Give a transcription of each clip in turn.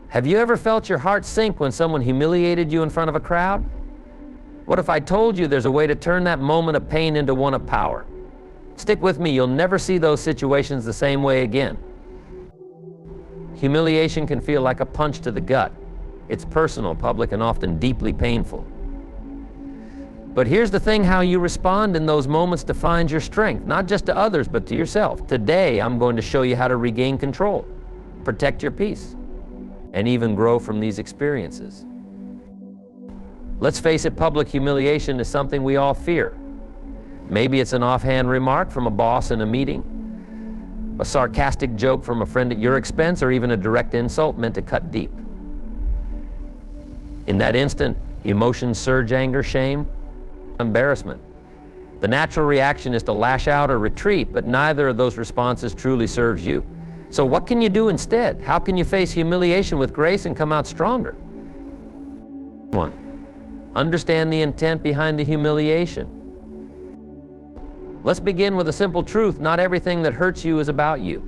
Have you ever felt your heart sink when someone humiliated you in front of a crowd? What if I told you there's a way to turn that moment of pain into one of power? Stick with me, you'll never see those situations the same way again. Humiliation can feel like a punch to the gut. It's personal, public, and often deeply painful. But here's the thing, how you respond in those moments defines your strength, not just to others, but to yourself. Today, I'm going to show you how to regain control, protect your peace, and even grow from these experiences. Let's face it, public humiliation is something we all fear. Maybe it's an offhand remark from a boss in a meeting, a sarcastic joke from a friend at your expense, or even a direct insult meant to cut deep. In that instant, emotions surge: anger, shame, embarrassment. The natural reaction is to lash out or retreat, but neither of those responses truly serves you. So what can you do instead? How can you face humiliation with grace and come out stronger? 1. Understand the intent behind the humiliation. Let's begin with a simple truth: not everything that hurts you is about you.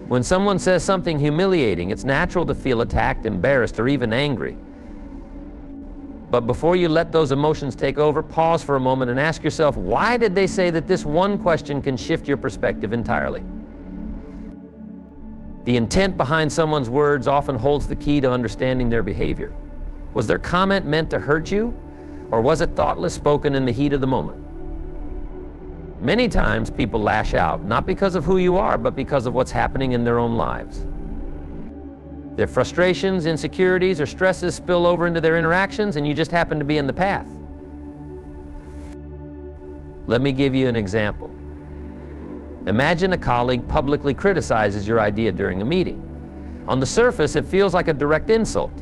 When someone says something humiliating, it's natural to feel attacked, embarrassed, or even angry. But before you let those emotions take over, pause for a moment and ask yourself, why did they say that? This one question can shift your perspective entirely. The intent behind someone's words often holds the key to understanding their behavior. Was their comment meant to hurt you, or was it thoughtless, spoken in the heat of the moment? Many times people lash out, not because of who you are, but because of what's happening in their own lives. Their frustrations, insecurities, or stresses spill over into their interactions, and you just happen to be in the path. Let me give you an example. Imagine a colleague publicly criticizes your idea during a meeting. On the surface, it feels like a direct insult.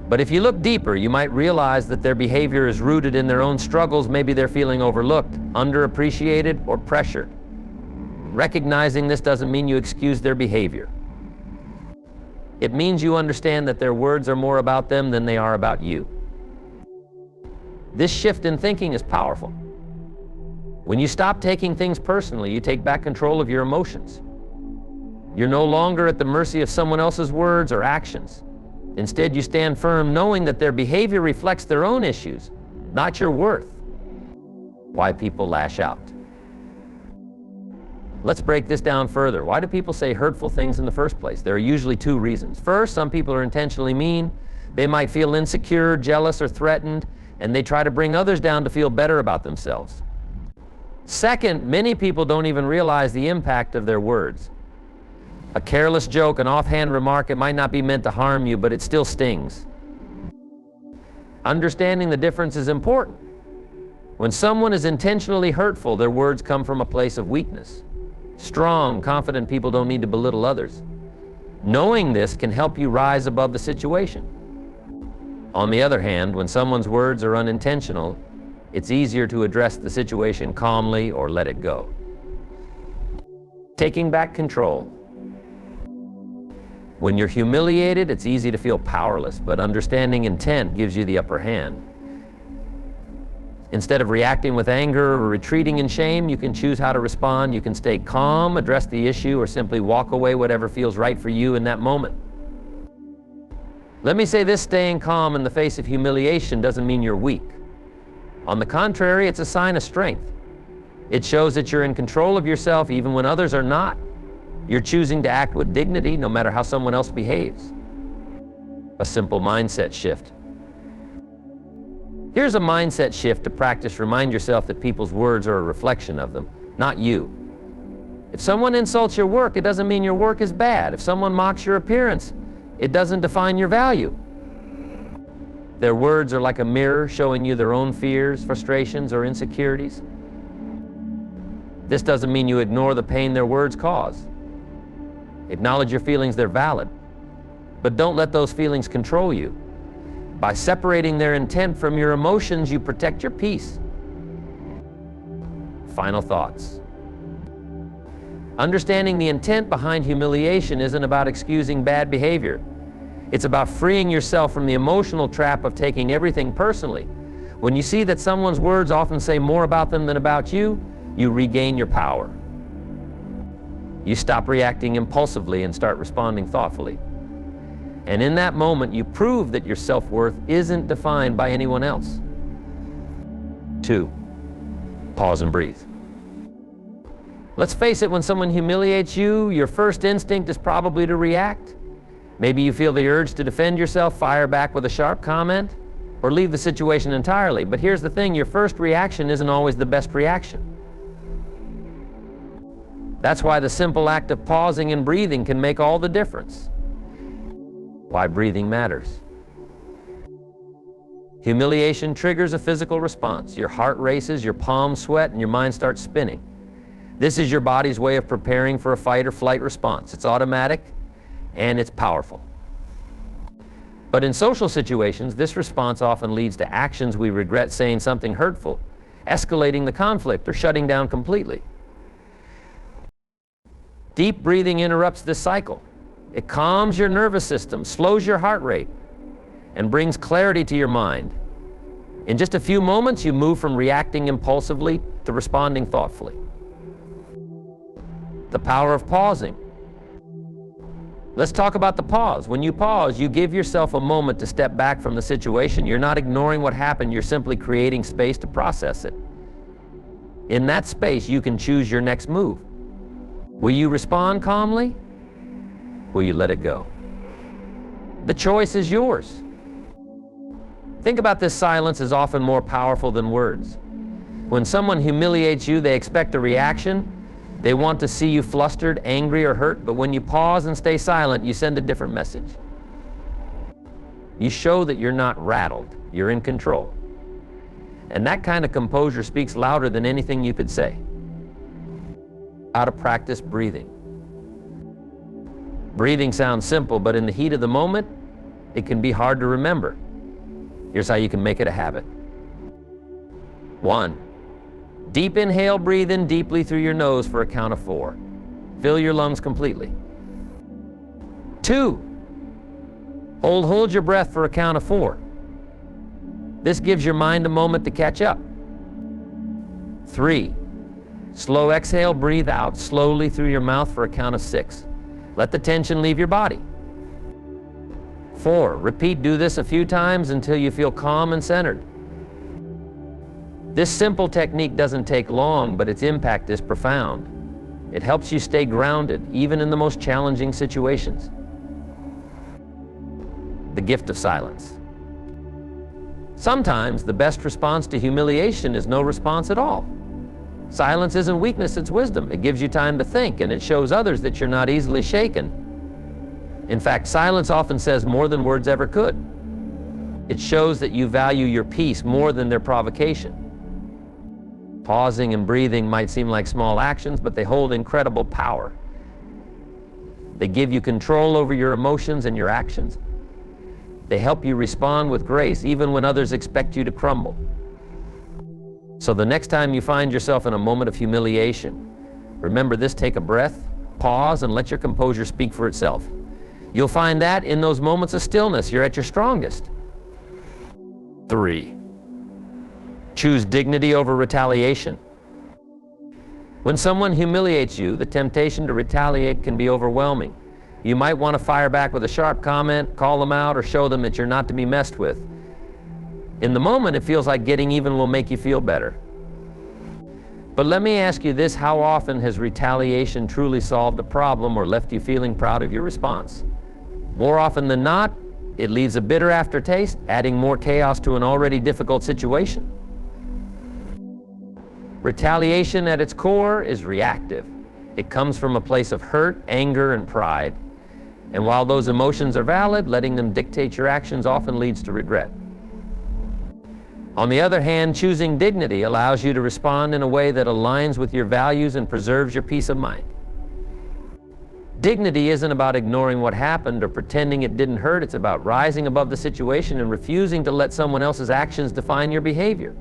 But if you look deeper, you might realize that their behavior is rooted in their own struggles. Maybe they're feeling overlooked, underappreciated, or pressured. Recognizing this doesn't mean you excuse their behavior. It means you understand that their words are more about them than they are about you. This shift in thinking is powerful. When you stop taking things personally, you take back control of your emotions. You're no longer at the mercy of someone else's words or actions. Instead, you stand firm, knowing that their behavior reflects their own issues, not your worth. Why people lash out? Let's break this down further. Why do people say hurtful things in the first place? There are usually two reasons. First, some people are intentionally mean. They might feel insecure, jealous, or threatened, and they try to bring others down to feel better about themselves. Second, many people don't even realize the impact of their words. A careless joke, an offhand remark, it might not be meant to harm you, but it still stings. Understanding the difference is important. When someone is intentionally hurtful, their words come from a place of weakness. Strong, confident people don't need to belittle others. Knowing this can help you rise above the situation. On the other hand, when someone's words are unintentional, it's easier to address the situation calmly or let it go. Taking back control. When you're humiliated, it's easy to feel powerless, but understanding intent gives you the upper hand. Instead of reacting with anger or retreating in shame, you can choose how to respond. You can stay calm, address the issue, or simply walk away, whatever feels right for you in that moment. Let me say this: staying calm in the face of humiliation doesn't mean you're weak. On the contrary, it's a sign of strength. It shows that you're in control of yourself even when others are not. You're choosing to act with dignity no matter how someone else behaves. A simple mindset shift. Here's a mindset shift to practice. Remind yourself that people's words are a reflection of them, not you. If someone insults your work, it doesn't mean your work is bad. If someone mocks your appearance, it doesn't define your value. Their words are like a mirror showing you their own fears, frustrations, or insecurities. This doesn't mean you ignore the pain their words cause. Acknowledge your feelings, they're valid. But don't let those feelings control you. By separating their intent from your emotions, you protect your peace. Final thoughts. Understanding the intent behind humiliation isn't about excusing bad behavior. It's about freeing yourself from the emotional trap of taking everything personally. When you see that someone's words often say more about them than about you, you regain your power. You stop reacting impulsively and start responding thoughtfully. And in that moment, you prove that your self-worth isn't defined by anyone else. 2, pause and breathe. Let's face it, when someone humiliates you, your first instinct is probably to react. Maybe you feel the urge to defend yourself, fire back with a sharp comment, or leave the situation entirely. But here's the thing, your first reaction isn't always the best reaction. That's why the simple act of pausing and breathing can make all the difference. Why breathing matters. Humiliation triggers a physical response. Your heart races, your palms sweat, and your mind starts spinning. This is your body's way of preparing for a fight or flight response. It's automatic and it's powerful. But in social situations, this response often leads to actions we regret, saying something hurtful, escalating the conflict, or shutting down completely. Deep breathing interrupts this cycle. It calms your nervous system, slows your heart rate, and brings clarity to your mind. In just a few moments, you move from reacting impulsively to responding thoughtfully. The power of pausing. Let's talk about the pause. When you pause, you give yourself a moment to step back from the situation. You're not ignoring what happened, you're simply creating space to process it. In that space, you can choose your next move. Will you respond calmly? Will you let it go? The choice is yours. Think about this: silence is often more powerful than words. When someone humiliates you, they expect a reaction. They want to see you flustered, angry, or hurt, but when you pause and stay silent, you send a different message. You show that you're not rattled, you're in control. And that kind of composure speaks louder than anything you could say. How to practice breathing. Breathing sounds simple, but in the heat of the moment, it can be hard to remember. Here's how you can make it a habit. 1, deep inhale, breathe in deeply through your nose for a count of 4. Fill your lungs completely. 2, hold your breath for a count of 4. This gives your mind a moment to catch up. 3, slow exhale, breathe out slowly through your mouth for a count of 6. Let the tension leave your body. 4, repeat, do this a few times until you feel calm and centered. This simple technique doesn't take long, but its impact is profound. It helps you stay grounded, even in the most challenging situations. The gift of silence. Sometimes the best response to humiliation is no response at all. Silence isn't weakness, it's wisdom. It gives you time to think, and it shows others that you're not easily shaken. In fact, silence often says more than words ever could. It shows that you value your peace more than their provocation. Pausing and breathing might seem like small actions, but they hold incredible power. They give you control over your emotions and your actions. They help you respond with grace, even when others expect you to crumble. So the next time you find yourself in a moment of humiliation, remember this: take a breath, pause, and let your composure speak for itself. You'll find that in those moments of stillness, you're at your strongest. 3, choose dignity over retaliation. When someone humiliates you, the temptation to retaliate can be overwhelming. You might want to fire back with a sharp comment, call them out, or show them that you're not to be messed with. In the moment, it feels like getting even will make you feel better. But let me ask you this: how often has retaliation truly solved a problem or left you feeling proud of your response? More often than not, it leaves a bitter aftertaste, adding more chaos to an already difficult situation. Retaliation at its core is reactive. It comes from a place of hurt, anger, and pride. And while those emotions are valid, letting them dictate your actions often leads to regret. On the other hand, choosing dignity allows you to respond in a way that aligns with your values and preserves your peace of mind. Dignity isn't about ignoring what happened or pretending it didn't hurt. It's about rising above the situation and refusing to let someone else's actions define your behavior.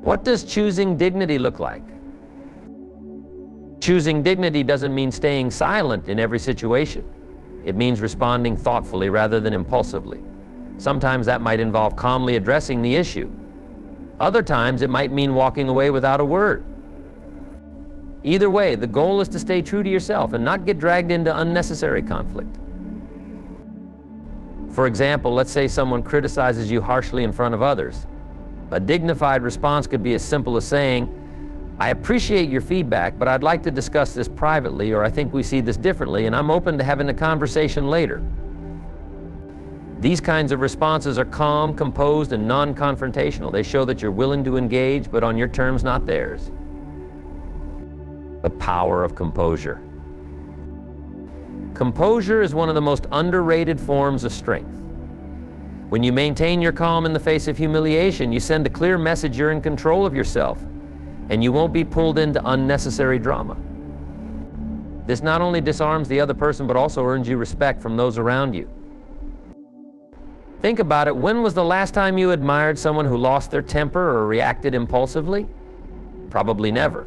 What does choosing dignity look like? Choosing dignity doesn't mean staying silent in every situation. It means responding thoughtfully rather than impulsively. Sometimes that might involve calmly addressing the issue. Other times it might mean walking away without a word. Either way, the goal is to stay true to yourself and not get dragged into unnecessary conflict. For example, let's say someone criticizes you harshly in front of others. A dignified response could be as simple as saying, "I appreciate your feedback, but I'd like to discuss this privately, or I think we see this differently, and I'm open to having a conversation later." These kinds of responses are calm, composed, and non-confrontational. They show that you're willing to engage, but on your terms, not theirs. The power of composure. Composure is one of the most underrated forms of strength. When you maintain your calm in the face of humiliation, you send a clear message you're in control of yourself, and you won't be pulled into unnecessary drama. This not only disarms the other person, but also earns you respect from those around you. Think about it. When was the last time you admired someone who lost their temper or reacted impulsively? Probably never.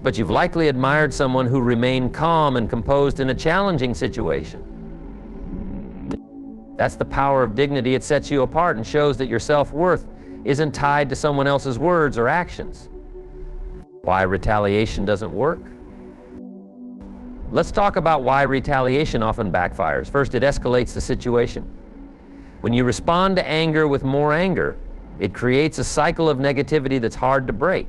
But you've likely admired someone who remained calm and composed in a challenging situation. That's the power of dignity. It sets you apart and shows that your self-worth isn't tied to someone else's words or actions. Why retaliation doesn't work? Let's talk about why retaliation often backfires. First, it escalates the situation. When you respond to anger with more anger, it creates a cycle of negativity that's hard to break.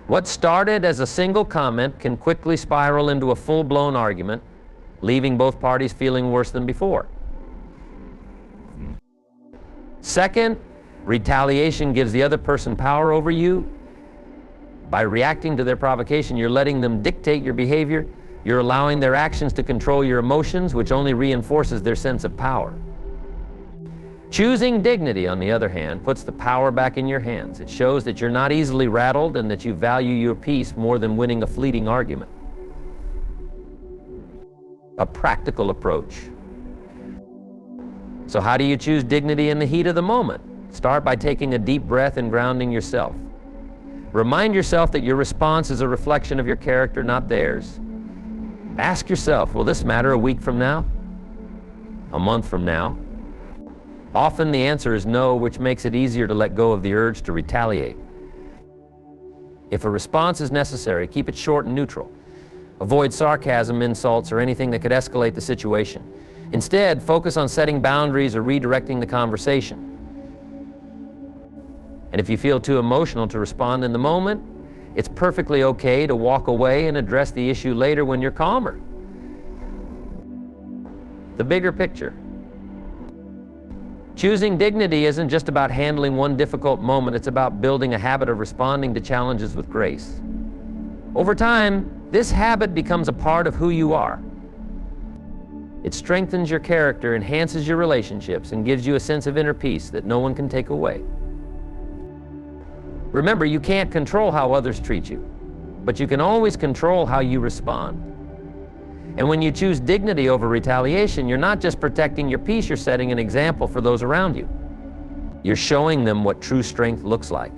What started as a single comment can quickly spiral into a full-blown argument, leaving both parties feeling worse than before. Second, retaliation gives the other person power over you. By reacting to their provocation, you're letting them dictate your behavior. You're allowing their actions to control your emotions, which only reinforces their sense of power. Choosing dignity, on the other hand, puts the power back in your hands. It shows that you're not easily rattled and that you value your peace more than winning a fleeting argument. A practical approach. So how do you choose dignity in the heat of the moment? Start by taking a deep breath and grounding yourself. Remind yourself that your response is a reflection of your character, not theirs. Ask yourself, will this matter a week from now? A month from now? Often the answer is no, which makes it easier to let go of the urge to retaliate. If a response is necessary, keep it short and neutral. Avoid sarcasm, insults, or anything that could escalate the situation. Instead, focus on setting boundaries or redirecting the conversation. And if you feel too emotional to respond in the moment, it's perfectly okay to walk away and address the issue later when you're calmer. The bigger picture. Choosing dignity isn't just about handling one difficult moment, it's about building a habit of responding to challenges with grace. Over time, this habit becomes a part of who you are. It strengthens your character, enhances your relationships, and gives you a sense of inner peace that no one can take away. Remember, you can't control how others treat you, but you can always control how you respond. And when you choose dignity over retaliation, you're not just protecting your peace, you're setting an example for those around you. You're showing them what true strength looks like.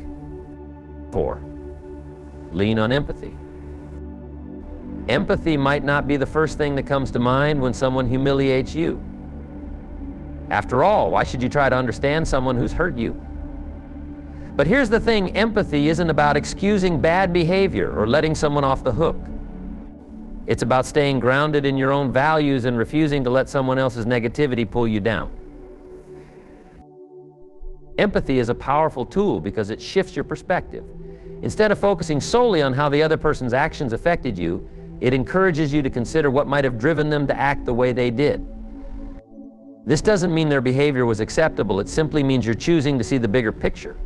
4, lean on empathy. Empathy might not be the first thing that comes to mind when someone humiliates you. After all, why should you try to understand someone who's hurt you? But here's the thing, empathy isn't about excusing bad behavior or letting someone off the hook. It's about staying grounded in your own values and refusing to let someone else's negativity pull you down. Empathy is a powerful tool because it shifts your perspective. Instead of focusing solely on how the other person's actions affected you, it encourages you to consider what might have driven them to act the way they did. This doesn't mean their behavior was acceptable, it simply means you're choosing to see the bigger picture.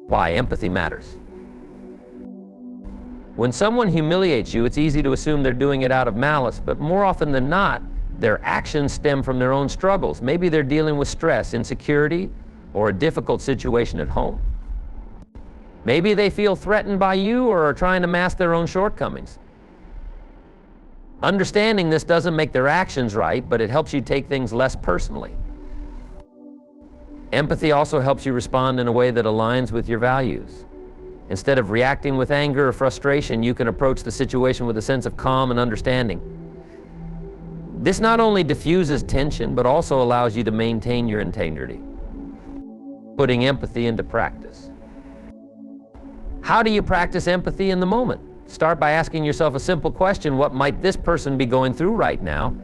Why empathy matters. When someone humiliates you, it's easy to assume they're doing it out of malice, but more often than not, their actions stem from their own struggles. Maybe they're dealing with stress, insecurity, or a difficult situation at home. Maybe they feel threatened by you or are trying to mask their own shortcomings. Understanding this doesn't make their actions right, but it helps you take things less personally. Empathy also helps you respond in a way that aligns with your values. Instead of reacting with anger or frustration, you can approach the situation with a sense of calm and understanding. This not only diffuses tension, but also allows you to maintain your integrity. Putting empathy into practice. How do you practice empathy in the moment? Start by asking yourself a simple question: what might this person be going through right now?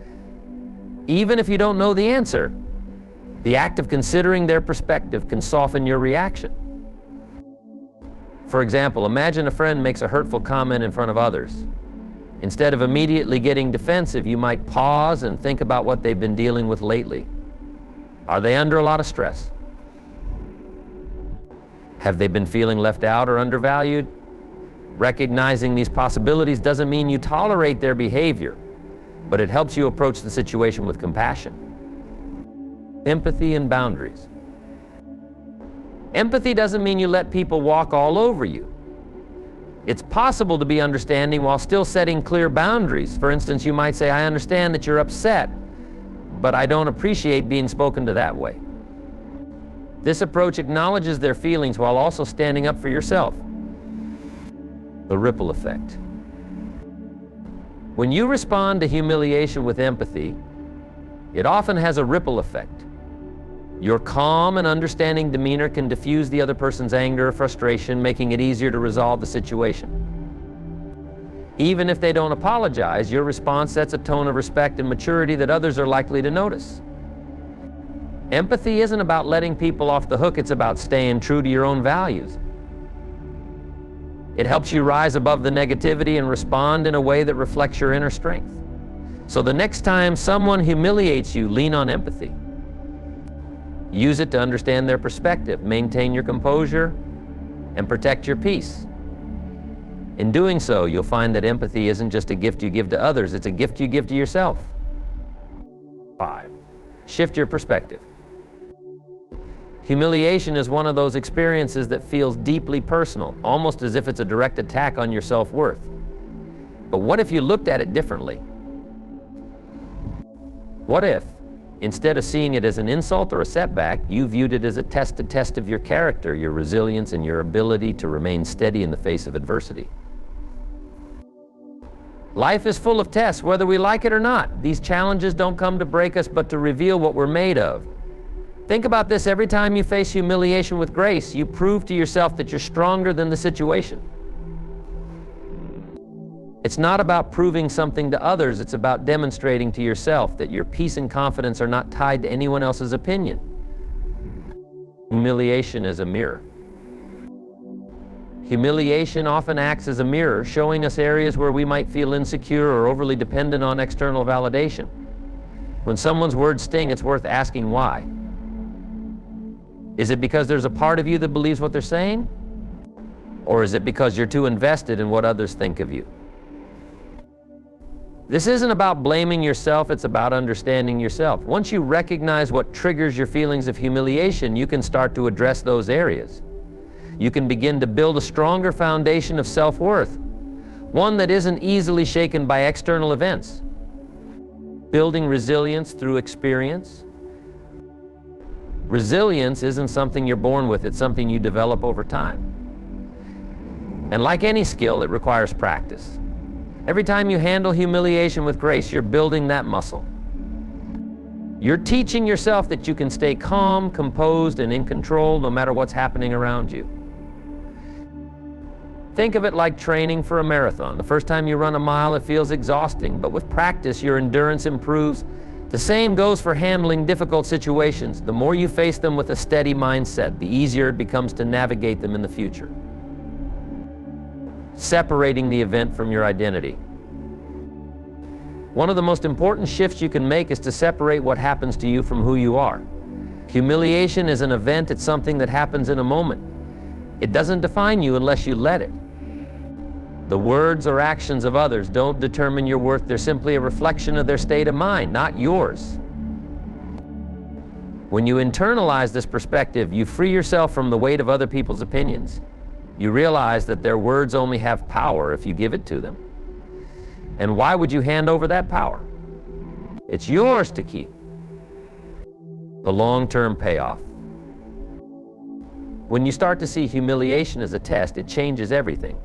Even if you don't know the answer, the act of considering their perspective can soften your reaction. For example, imagine a friend makes a hurtful comment in front of others. Instead of immediately getting defensive, you might pause and think about what they've been dealing with lately. Are they under a lot of stress? Have they been feeling left out or undervalued? Recognizing these possibilities doesn't mean you tolerate their behavior, but it helps you approach the situation with compassion. Empathy and boundaries. Empathy doesn't mean you let people walk all over you. It's possible to be understanding while still setting clear boundaries. For instance, you might say, I understand that you're upset, but I don't appreciate being spoken to that way. This approach acknowledges their feelings while also standing up for yourself. The ripple effect. When you respond to humiliation with empathy, it often has a ripple effect. Your calm and understanding demeanor can diffuse the other person's anger or frustration, making it easier to resolve the situation. Even if they don't apologize, your response sets a tone of respect and maturity that others are likely to notice. Empathy isn't about letting people off the hook, it's about staying true to your own values. It helps you rise above the negativity and respond in a way that reflects your inner strength. So the next time someone humiliates you, lean on empathy. Use it to understand their perspective, maintain your composure, and protect your peace. In doing so, you'll find that empathy isn't just a gift you give to others, it's a gift you give to yourself. 5. Shift your perspective. Humiliation is one of those experiences that feels deeply personal, almost as if it's a direct attack on your self-worth. But what if you looked at it differently? What if, instead of seeing it as an insult or a setback, you viewed it as a test of your character, your resilience, and your ability to remain steady in the face of adversity? Life is full of tests, whether we like it or not. These challenges don't come to break us, but to reveal what we're made of. Think about this: every time you face humiliation with grace, you prove to yourself that you're stronger than the situation. It's not about proving something to others, it's about demonstrating to yourself that your peace and confidence are not tied to anyone else's opinion. Humiliation is a mirror. Humiliation often acts as a mirror, showing us areas where we might feel insecure or overly dependent on external validation. When someone's words sting, it's worth asking why. Is it because there's a part of you that believes what they're saying? Or is it because you're too invested in what others think of you? This isn't about blaming yourself, it's about understanding yourself. Once you recognize what triggers your feelings of humiliation, you can start to address those areas. You can begin to build a stronger foundation of self-worth, one that isn't easily shaken by external events. Building resilience through experience. Resilience isn't something you're born with, it's something you develop over time. And like any skill, it requires practice. Every time you handle humiliation with grace, you're building that muscle. You're teaching yourself that you can stay calm, composed, and in control no matter what's happening around you. Think of it like training for a marathon. The first time you run a mile, it feels exhausting, but with practice, your endurance improves. The same goes for handling difficult situations. The more you face them with a steady mindset, the easier it becomes to navigate them in the future. Separating the event from your identity. One of the most important shifts you can make is to separate what happens to you from who you are. Humiliation is an event, it's something that happens in a moment. It doesn't define you unless you let it. The words or actions of others don't determine your worth, they're simply a reflection of their state of mind, not yours. When you internalize this perspective, you free yourself from the weight of other people's opinions. You realize that their words only have power if you give it to them. And why would you hand over that power? It's yours to keep. The long-term payoff. When you start to see humiliation as a test, it changes everything.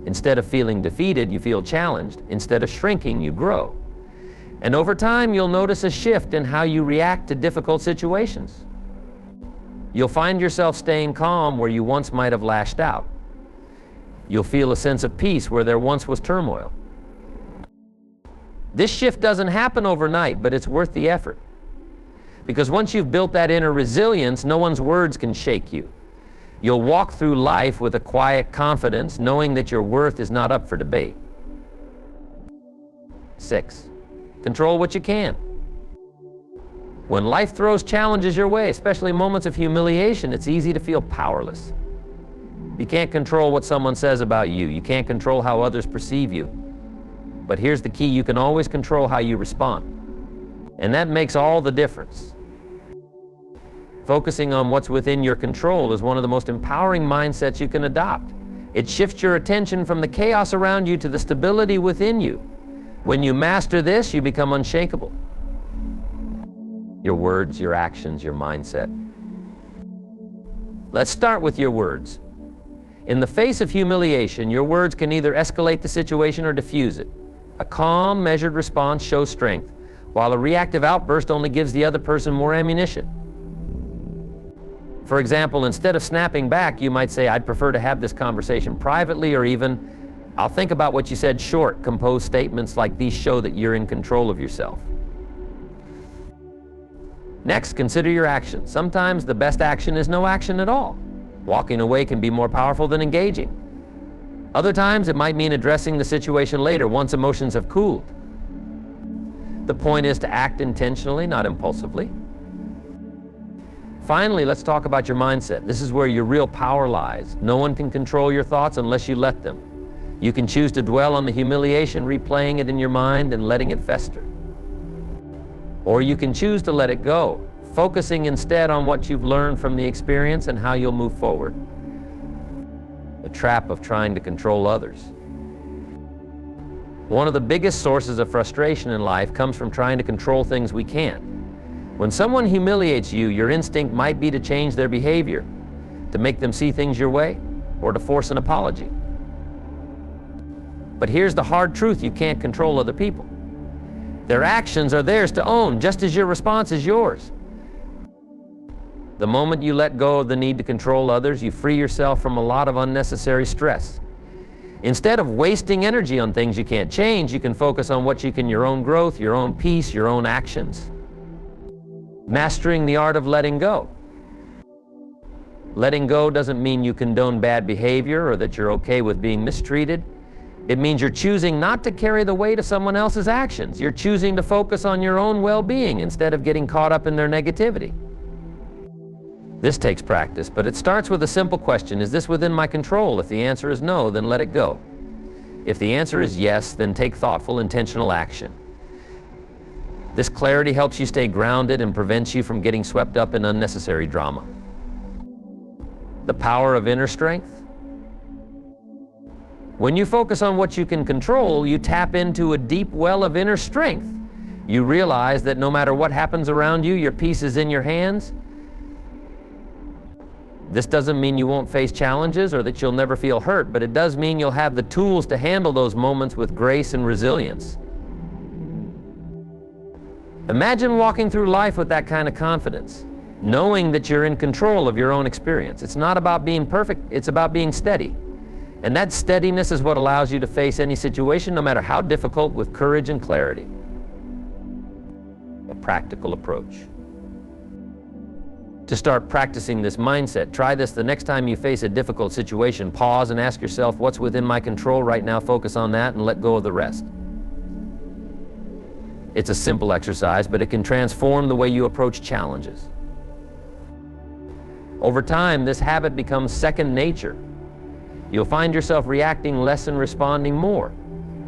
Instead of feeling defeated, you feel challenged. Instead of shrinking, you grow. And over time, you'll notice a shift in how you react to difficult situations. You'll find yourself staying calm where you once might have lashed out. You'll feel a sense of peace where there once was turmoil. This shift doesn't happen overnight, but it's worth the effort. Because once you've built that inner resilience, no one's words can shake you. You'll walk through life with a quiet confidence, knowing that your worth is not up for debate. 6, control what you can. When life throws challenges your way, especially moments of humiliation, it's easy to feel powerless. You can't control what someone says about you. You can't control how others perceive you. But here's the key: you can always control how you respond. And that makes all the difference. Focusing on what's within your control is one of the most empowering mindsets you can adopt. It shifts your attention from the chaos around you to the stability within you. When you master this, you become unshakable. Your words, your actions, your mindset. Let's start with your words. In the face of humiliation, your words can either escalate the situation or diffuse it. A calm, measured response shows strength, while a reactive outburst only gives the other person more ammunition. For example, instead of snapping back, you might say, "I'd prefer to have this conversation privately," or even, "I'll think about what you said." Short, composed statements like these show that you're in control of yourself. Next, consider your actions. Sometimes the best action is no action at all. Walking away can be more powerful than engaging. Other times, it might mean addressing the situation later, once emotions have cooled. The point is to act intentionally, not impulsively. Finally, let's talk about your mindset. This is where your real power lies. No one can control your thoughts unless you let them. You can choose to dwell on the humiliation, replaying it in your mind and letting it fester. Or you can choose to let it go, focusing instead on what you've learned from the experience and how you'll move forward. The trap of trying to control others. One of the biggest sources of frustration in life comes from trying to control things we can't. When someone humiliates you, your instinct might be to change their behavior, to make them see things your way, or to force an apology. But here's the hard truth: you can't control other people. Their actions are theirs to own, just as your response is yours. The moment you let go of the need to control others, you free yourself from a lot of unnecessary stress. Instead of wasting energy on things you can't change, you can focus on what you can: your own growth, your own peace, your own actions. Mastering the art of letting go. Letting go doesn't mean you condone bad behavior or that you're okay with being mistreated. It means you're choosing not to carry the weight of someone else's actions. You're choosing to focus on your own well-being instead of getting caught up in their negativity. This takes practice, but it starts with a simple question: is this within my control? If the answer is no, then let it go. If the answer is yes, then take thoughtful, intentional action. This clarity helps you stay grounded and prevents you from getting swept up in unnecessary drama. The power of inner strength. When you focus on what you can control, you tap into a deep well of inner strength. You realize that no matter what happens around you, your peace is in your hands. This doesn't mean you won't face challenges or that you'll never feel hurt, but it does mean you'll have the tools to handle those moments with grace and resilience. Imagine walking through life with that kind of confidence, knowing that you're in control of your own experience. It's not about being perfect, it's about being steady. And that steadiness is what allows you to face any situation, no matter how difficult, with courage and clarity. A practical approach. To start practicing this mindset, try this the next time you face a difficult situation. Pause and ask yourself, what's within my control right now? Focus on that and let go of the rest. It's a simple exercise, but it can transform the way you approach challenges. Over time, this habit becomes second nature. You'll find yourself reacting less and responding more.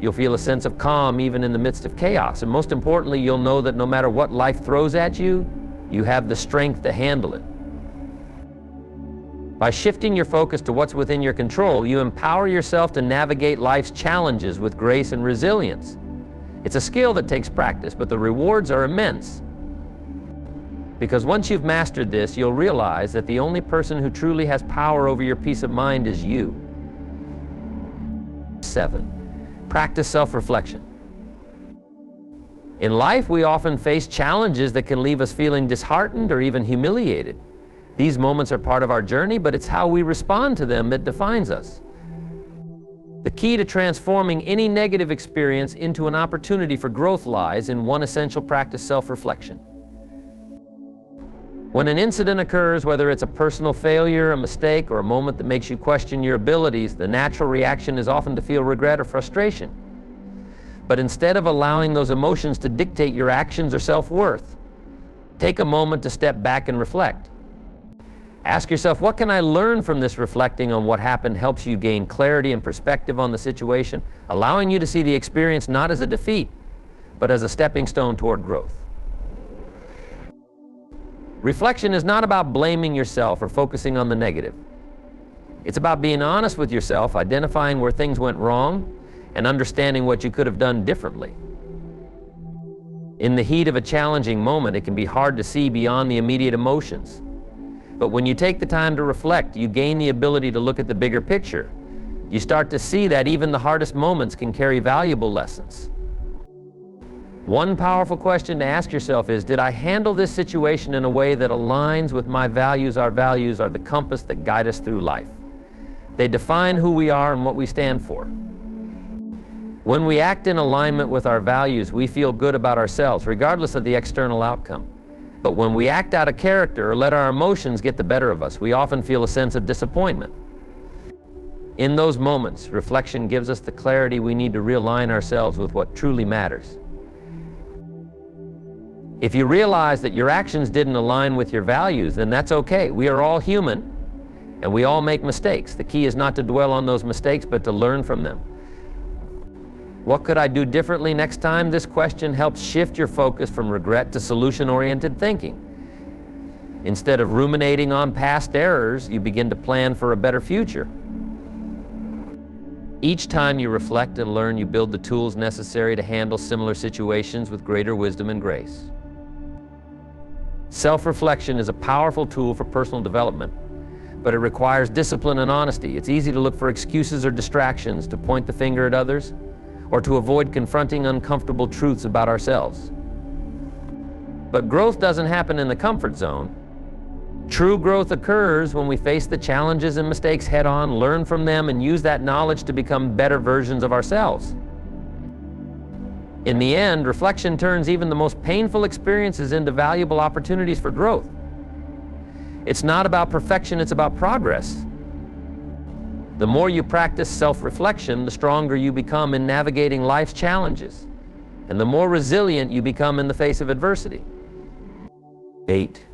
You'll feel a sense of calm even in the midst of chaos. And most importantly, you'll know that no matter what life throws at you, you have the strength to handle it. By shifting your focus to what's within your control, you empower yourself to navigate life's challenges with grace and resilience. It's a skill that takes practice, but the rewards are immense. Because once you've mastered this, you'll realize that the only person who truly has power over your peace of mind is you. 7, practice self-reflection. In life, we often face challenges that can leave us feeling disheartened or even humiliated. These moments are part of our journey, but it's how we respond to them that defines us. The key to transforming any negative experience into an opportunity for growth lies in one essential practice: self-reflection. When an incident occurs, whether it's a personal failure, a mistake, or a moment that makes you question your abilities, the natural reaction is often to feel regret or frustration. But instead of allowing those emotions to dictate your actions or self-worth, take a moment to step back and reflect. Ask yourself, what can I learn from this? Reflecting on what happened helps you gain clarity and perspective on the situation, allowing you to see the experience not as a defeat, but as a stepping stone toward growth. Reflection is not about blaming yourself or focusing on the negative. It's about being honest with yourself, identifying where things went wrong, and understanding what you could have done differently. In the heat of a challenging moment, it can be hard to see beyond the immediate emotions. But when you take the time to reflect, you gain the ability to look at the bigger picture. You start to see that even the hardest moments can carry valuable lessons. One powerful question to ask yourself is, did I handle this situation in a way that aligns with my values? Our values are the compass that guide us through life. They define who we are and what we stand for. When we act in alignment with our values, we feel good about ourselves, regardless of the external outcome. But when we act out of character or let our emotions get the better of us, we often feel a sense of disappointment. In those moments, reflection gives us the clarity we need to realign ourselves with what truly matters. If you realize that your actions didn't align with your values, then that's okay. We are all human, and we all make mistakes. The key is not to dwell on those mistakes, but to learn from them. What could I do differently next time? This question helps shift your focus from regret to solution-oriented thinking. Instead of ruminating on past errors, you begin to plan for a better future. Each time you reflect and learn, you build the tools necessary to handle similar situations with greater wisdom and grace. Self-reflection is a powerful tool for personal development, but it requires discipline and honesty. It's easy to look for excuses or distractions, to point the finger at others, or to avoid confronting uncomfortable truths about ourselves. But growth doesn't happen in the comfort zone. True growth occurs when we face the challenges and mistakes head on, learn from them, and use that knowledge to become better versions of ourselves. In the end, reflection turns even the most painful experiences into valuable opportunities for growth. It's not about perfection, it's about progress. The more you practice self-reflection, the stronger you become in navigating life's challenges, and the more resilient you become in the face of adversity. 8.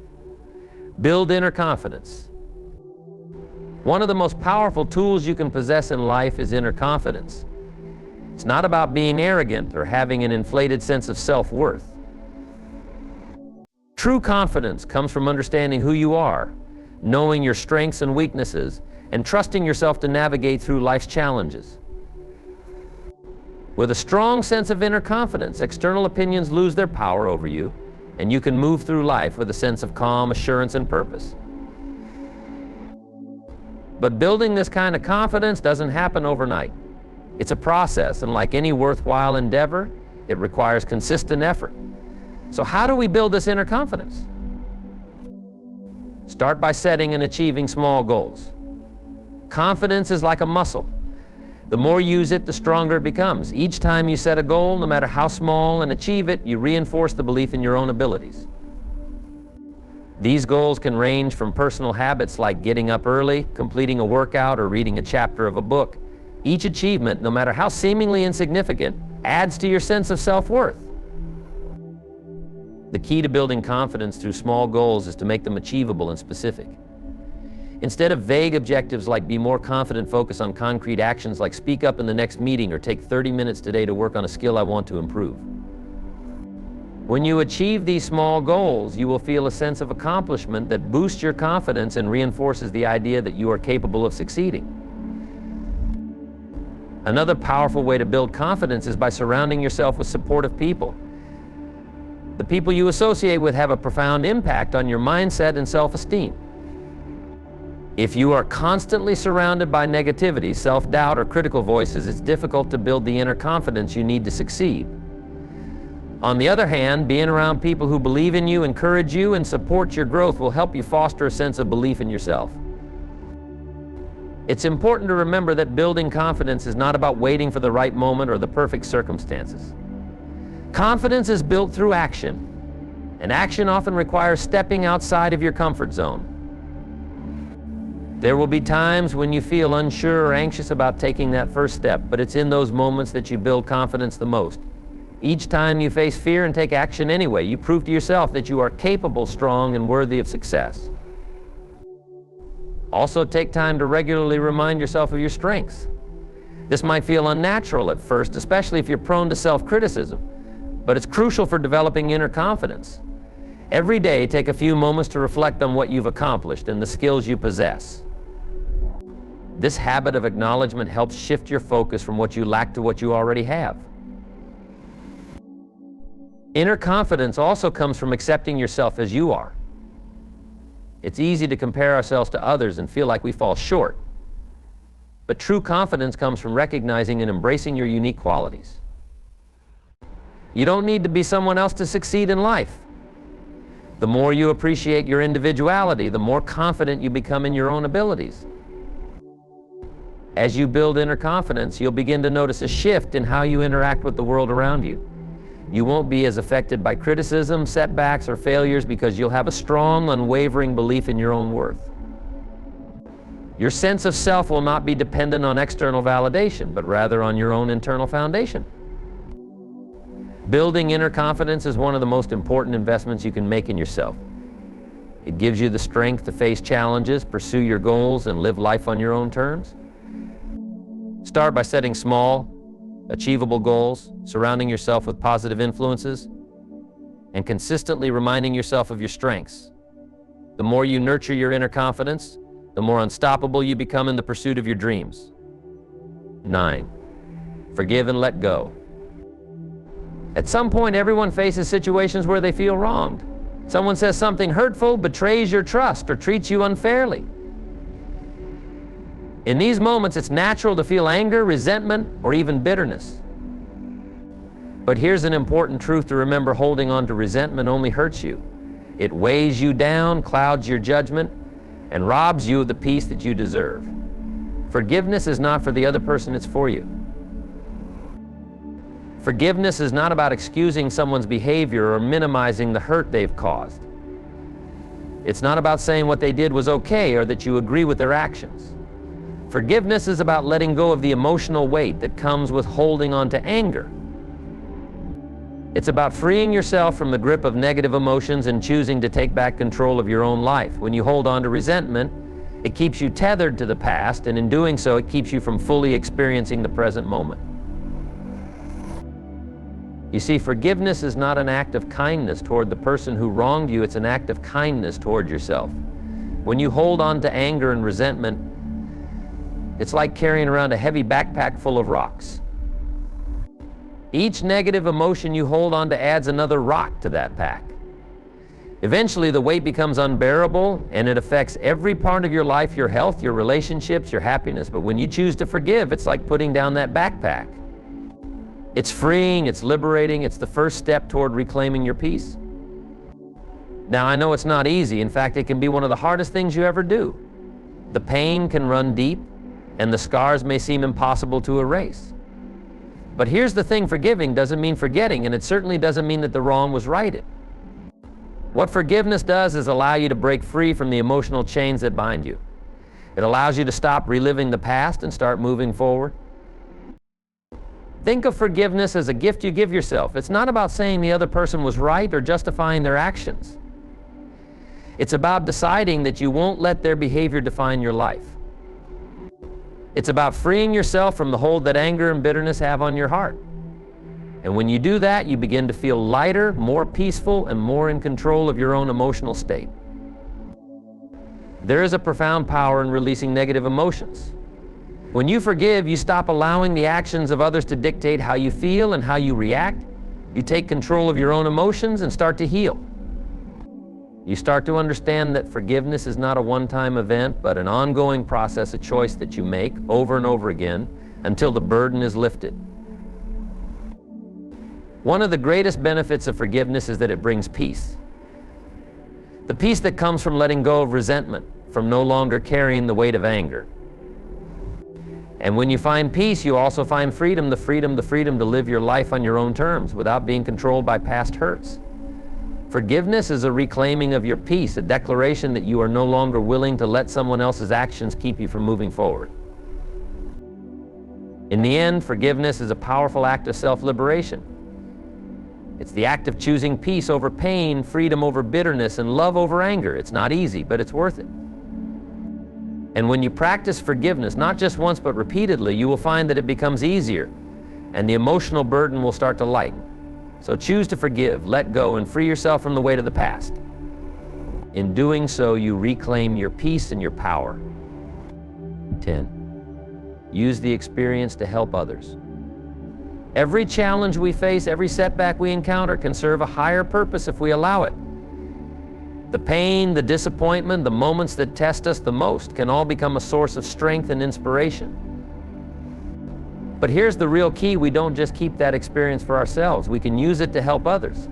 Build inner confidence. One of the most powerful tools you can possess in life is inner confidence. It's not about being arrogant or having an inflated sense of self-worth. True confidence comes from understanding who you are, knowing your strengths and weaknesses, and trusting yourself to navigate through life's challenges. With a strong sense of inner confidence, external opinions lose their power over you, and you can move through life with a sense of calm, assurance, and purpose. But building this kind of confidence doesn't happen overnight. It's a process, and like any worthwhile endeavor, it requires consistent effort. So how do we build this inner confidence? Start by setting and achieving small goals. Confidence is like a muscle. The more you use it, the stronger it becomes. Each time you set a goal, no matter how small, and achieve it, you reinforce the belief in your own abilities. These goals can range from personal habits like getting up early, completing a workout, or reading a chapter of a book. Each achievement, no matter how seemingly insignificant, adds to your sense of self-worth. The key to building confidence through small goals is to make them achievable and specific. Instead of vague objectives like be more confident, focus on concrete actions like speak up in the next meeting or take 30 minutes today to work on a skill I want to improve. When you achieve these small goals, you will feel a sense of accomplishment that boosts your confidence and reinforces the idea that you are capable of succeeding. Another powerful way to build confidence is by surrounding yourself with supportive people. The people you associate with have a profound impact on your mindset and self-esteem. If you are constantly surrounded by negativity, self-doubt, or critical voices, it's difficult to build the inner confidence you need to succeed. On the other hand, being around people who believe in you, encourage you, and support your growth will help you foster a sense of belief in yourself. It's important to remember that building confidence is not about waiting for the right moment or the perfect circumstances. Confidence is built through action, and action often requires stepping outside of your comfort zone. There will be times when you feel unsure or anxious about taking that first step, but it's in those moments that you build confidence the most. Each time you face fear and take action anyway, you prove to yourself that you are capable, strong, and worthy of success. Also, take time to regularly remind yourself of your strengths. This might feel unnatural at first, especially if you're prone to self-criticism, but it's crucial for developing inner confidence. Every day, take a few moments to reflect on what you've accomplished and the skills you possess. This habit of acknowledgement helps shift your focus from what you lack to what you already have. Inner confidence also comes from accepting yourself as you are. It's easy to compare ourselves to others and feel like we fall short. But true confidence comes from recognizing and embracing your unique qualities. You don't need to be someone else to succeed in life. The more you appreciate your individuality, the more confident you become in your own abilities. As you build inner confidence, you'll begin to notice a shift in how you interact with the world around you. You won't be as affected by criticism, setbacks, or failures because you'll have a strong, unwavering belief in your own worth. Your sense of self will not be dependent on external validation, but rather on your own internal foundation. Building inner confidence is one of the most important investments you can make in yourself. It gives you the strength to face challenges, pursue your goals, and live life on your own terms. Start by setting small, achievable goals, surrounding yourself with positive influences, and consistently reminding yourself of your strengths. The more you nurture your inner confidence, the more unstoppable you become in the pursuit of your dreams. 9. Forgive and let go. At some point, everyone faces situations where they feel wronged. Someone says something hurtful, betrays your trust, or treats you unfairly. In these moments, it's natural to feel anger, resentment, or even bitterness. But here's an important truth to remember: holding on to resentment only hurts you. It weighs you down, clouds your judgment, and robs you of the peace that you deserve. Forgiveness is not for the other person, it's for you. Forgiveness is not about excusing someone's behavior or minimizing the hurt they've caused. It's not about saying what they did was okay or that you agree with their actions. Forgiveness is about letting go of the emotional weight that comes with holding on to anger. It's about freeing yourself from the grip of negative emotions and choosing to take back control of your own life. When you hold on to resentment, it keeps you tethered to the past, and in doing so, it keeps you from fully experiencing the present moment. You see, forgiveness is not an act of kindness toward the person who wronged you, it's an act of kindness toward yourself. When you hold on to anger and resentment, it's like carrying around a heavy backpack full of rocks. Each negative emotion you hold on to adds another rock to that pack. Eventually, the weight becomes unbearable, and it affects every part of your life, your health, your relationships, your happiness. But when you choose to forgive, it's like putting down that backpack. It's freeing, it's liberating, it's the first step toward reclaiming your peace. Now, I know it's not easy. In fact, it can be one of the hardest things you ever do. The pain can run deep, and the scars may seem impossible to erase. But here's the thing: forgiving doesn't mean forgetting, and it certainly doesn't mean that the wrong was righted. What forgiveness does is allow you to break free from the emotional chains that bind you. It allows you to stop reliving the past and start moving forward. Think of forgiveness as a gift you give yourself. It's not about saying the other person was right or justifying their actions. It's about deciding that you won't let their behavior define your life. It's about freeing yourself from the hold that anger and bitterness have on your heart. And when you do that, you begin to feel lighter, more peaceful, and more in control of your own emotional state. There is a profound power in releasing negative emotions. When you forgive, you stop allowing the actions of others to dictate how you feel and how you react. You take control of your own emotions and start to heal. You start to understand that forgiveness is not a one-time event, but an ongoing process, a choice that you make over and over again until the burden is lifted. One of the greatest benefits of forgiveness is that it brings peace. The peace that comes from letting go of resentment, from no longer carrying the weight of anger. And when you find peace, you also find freedom, the freedom to live your life on your own terms without being controlled by past hurts. Forgiveness is a reclaiming of your peace, a declaration that you are no longer willing to let someone else's actions keep you from moving forward. In the end, forgiveness is a powerful act of self-liberation. It's the act of choosing peace over pain, freedom over bitterness, and love over anger. It's not easy, but it's worth it. And when you practice forgiveness, not just once but repeatedly, you will find that it becomes easier, and the emotional burden will start to lighten. So choose to forgive, let go, and free yourself from the weight of the past. In doing so, you reclaim your peace and your power. 10. Use the experience to help others. Every challenge we face, every setback we encounter can serve a higher purpose if we allow it. The pain, the disappointment, the moments that test us the most can all become a source of strength and inspiration. But here's the real key: we don't just keep that experience for ourselves. We can use it to help others.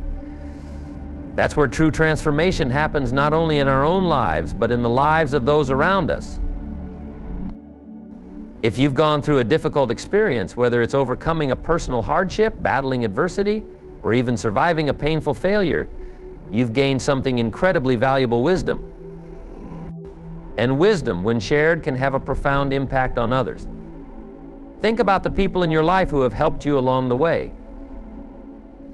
That's where true transformation happens, not only in our own lives, but in the lives of those around us. If you've gone through a difficult experience, whether it's overcoming a personal hardship, battling adversity, or even surviving a painful failure, you've gained something incredibly valuable: wisdom. And wisdom, when shared, can have a profound impact on others. Think about the people in your life who have helped you along the way.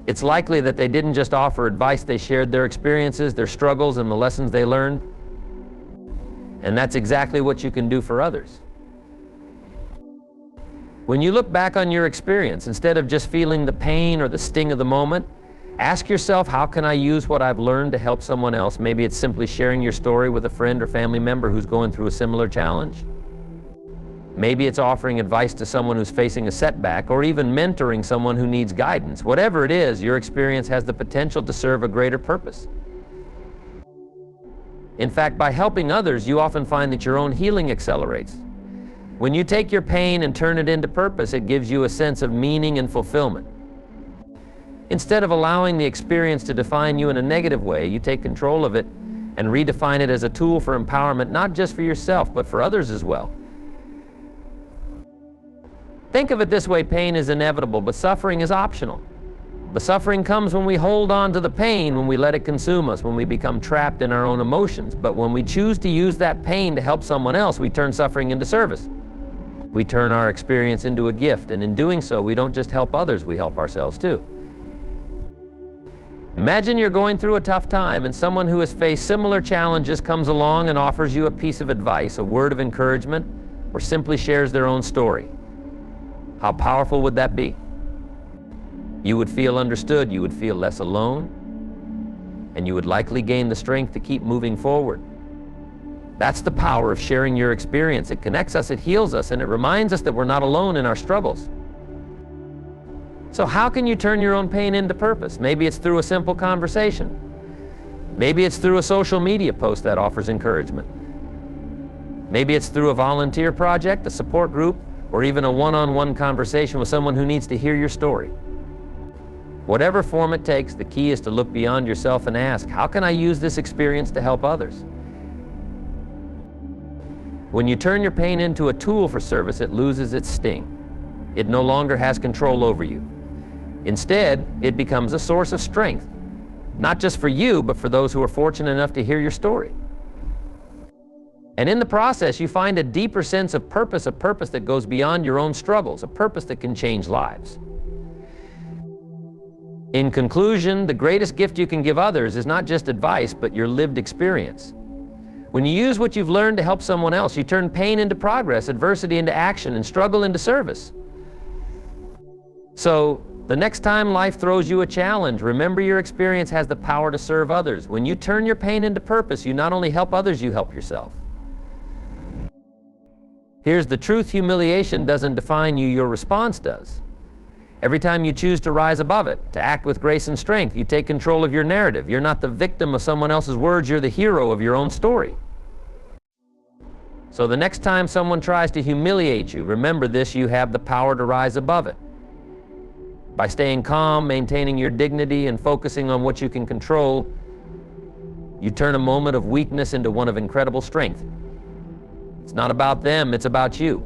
It's likely that they didn't just offer advice, they shared their experiences, their struggles, and the lessons they learned. And that's exactly what you can do for others. When you look back on your experience, instead of just feeling the pain or the sting of the moment, ask yourself, how can I use what I've learned to help someone else? Maybe it's simply sharing your story with a friend or family member who's going through a similar challenge. Maybe it's offering advice to someone who's facing a setback, or even mentoring someone who needs guidance. Whatever it is, your experience has the potential to serve a greater purpose. In fact, by helping others, you often find that your own healing accelerates. When you take your pain and turn it into purpose, it gives you a sense of meaning and fulfillment. Instead of allowing the experience to define you in a negative way, you take control of it and redefine it as a tool for empowerment, not just for yourself, but for others as well. Think of it this way: pain is inevitable, but suffering is optional. The suffering comes when we hold on to the pain, when we let it consume us, when we become trapped in our own emotions. But when we choose to use that pain to help someone else, we turn suffering into service. We turn our experience into a gift, and in doing so, we don't just help others, we help ourselves too. Imagine you're going through a tough time, and someone who has faced similar challenges comes along and offers you a piece of advice, a word of encouragement, or simply shares their own story. How powerful would that be? You would feel understood, you would feel less alone, and you would likely gain the strength to keep moving forward. That's the power of sharing your experience. It connects us, it heals us, and it reminds us that we're not alone in our struggles. So how can you turn your own pain into purpose? Maybe it's through a simple conversation. Maybe it's through a social media post that offers encouragement. Maybe it's through a volunteer project, a support group, or even a one-on-one conversation with someone who needs to hear your story. Whatever form it takes, the key is to look beyond yourself and ask, how can I use this experience to help others? When you turn your pain into a tool for service, it loses its sting. It no longer has control over you. Instead, it becomes a source of strength, not just for you, but for those who are fortunate enough to hear your story. And in the process, you find a deeper sense of purpose, a purpose that goes beyond your own struggles, a purpose that can change lives. In conclusion, the greatest gift you can give others is not just advice, but your lived experience. When you use what you've learned to help someone else, you turn pain into progress, adversity into action, and struggle into service. So, the next time life throws you a challenge, remember your experience has the power to serve others. When you turn your pain into purpose, you not only help others, you help yourself. Here's the truth: humiliation doesn't define you, your response does. Every time you choose to rise above it, to act with grace and strength, you take control of your narrative. You're not the victim of someone else's words, you're the hero of your own story. So the next time someone tries to humiliate you, remember this: you have the power to rise above it. By staying calm, maintaining your dignity, and focusing on what you can control, you turn a moment of weakness into one of incredible strength. It's not about them, it's about you.